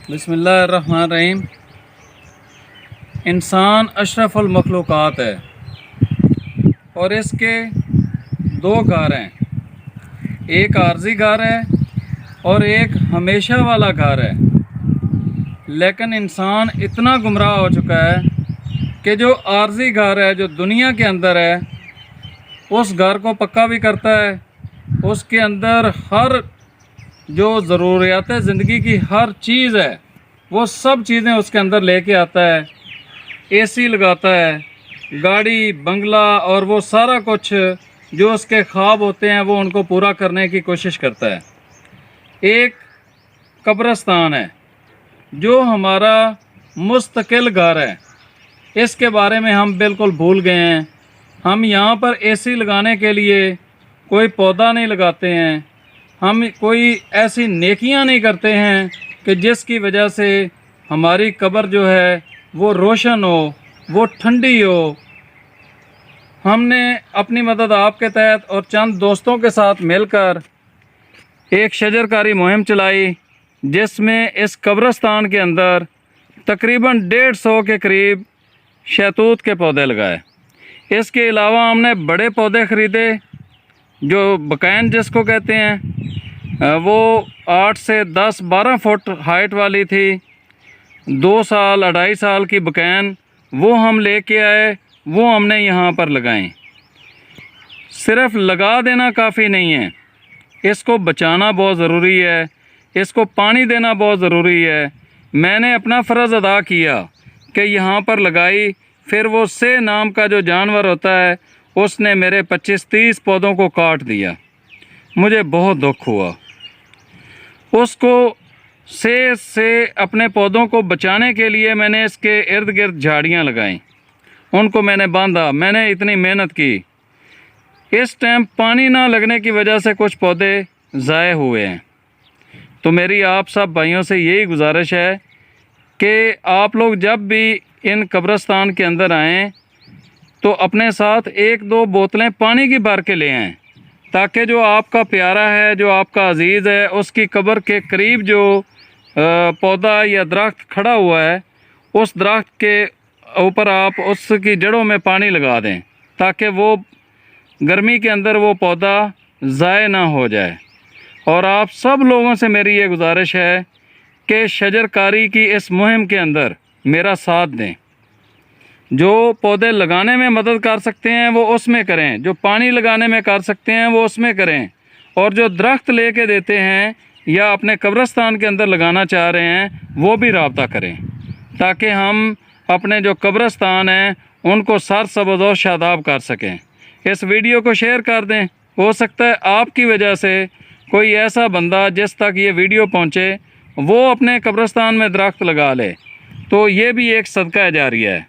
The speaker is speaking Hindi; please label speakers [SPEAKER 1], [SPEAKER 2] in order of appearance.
[SPEAKER 1] बिस्मिल्लाहिर्रहमानिर्रहीम। इंसान अशरफुल मखलूक़ात है और इसके दो घर हैं, एक आर्जी घर है और एक हमेशा वाला घर है। लेकिन इंसान इतना गुमराह हो चुका है कि जो आर्जी घर है, जो दुनिया के अंदर है, उस घर को पक्का भी करता है। उसके अंदर हर जो ज़रूरियात ज़िंदगी की हर चीज़ है, वो सब चीज़ें उसके अंदर लेके आता है। एसी लगाता है, गाड़ी, बंगला और वो सारा कुछ जो उसके ख्वाब होते हैं वो उनको पूरा करने की कोशिश करता है। एक कब्रिस्तान है जो हमारा मुस्तकिल घर है, इसके बारे में हम बिल्कुल भूल गए हैं। हम यहाँ पर एसी लगाने के लिए कोई पौधा नहीं लगाते हैं, हम कोई ऐसी नेकियां नहीं करते हैं कि जिसकी वजह से हमारी कब्र जो है वो रोशन हो, वो ठंडी हो। हमने अपनी मदद आपके तहत और चंद दोस्तों के साथ मिलकर एक शजरकारी मुहिम चलाई, जिसमें इस कब्रिस्तान के अंदर तकरीबन 150 के करीब शहतूत के पौधे लगाए। इसके अलावा हमने बड़े पौधे ख़रीदे जो बकैन जिसको कहते हैं, वो 8 से 10-12 फुट हाइट वाली थी। 2 साल 2.5 साल की बकैन वो हम लेके आए, वो हमने यहाँ पर लगाई। सिर्फ लगा देना काफ़ी नहीं है, इसको बचाना बहुत ज़रूरी है, इसको पानी देना बहुत ज़रूरी है। मैंने अपना फ़र्ज़ अदा किया कि यहाँ पर लगाई, फिर वो से नाम का जो जानवर होता है उसने मेरे 25-30 पौधों को काट दिया। मुझे बहुत दुख हुआ। उसको से अपने पौधों को बचाने के लिए मैंने इसके इर्द गिर्द झाड़ियाँ लगाईं, उनको मैंने बांधा, मैंने इतनी मेहनत की। इस टाइम पानी ना लगने की वजह से कुछ पौधे ज़ाय हुए हैं। तो मेरी आप सब भाइयों से यही गुजारिश है कि आप लोग जब भी इन कब्रिस्तान के अंदर आएँ तो अपने साथ 1-2 बोतलें पानी की भर के ले आएँ, ताकि जो आपका प्यारा है, जो आपका अजीज़ है, उसकी कब्र के करीब जो पौधा या दरख्त खड़ा हुआ है, उस दरख्त के ऊपर आप उसकी जड़ों में पानी लगा दें, ताकि वो गर्मी के अंदर वो पौधा ज़ाय ना हो जाए। और आप सब लोगों से मेरी ये गुजारिश है कि शजरकारी की इस मुहिम के अंदर मेरा साथ दें। जो पौधे लगाने में मदद कर सकते हैं वो उसमें करें, जो पानी लगाने में कर सकते हैं वो उसमें करें, और जो दरख्त लेके देते हैं या अपने कब्रिस्तान के अंदर लगाना चाह रहे हैं वो भी राब्ता करें, ताकि हम अपने जो कब्रिस्तान हैं उनको सरसब्ज़ और शादाब कर सकें। इस वीडियो को शेयर कर दें, हो सकता है आपकी वजह से कोई ऐसा बंदा जिस तक ये वीडियो पहुँचे वो अपने कब्रिस्तान में दरख्त लगा ले, तो ये भी एक सदका जारिया है।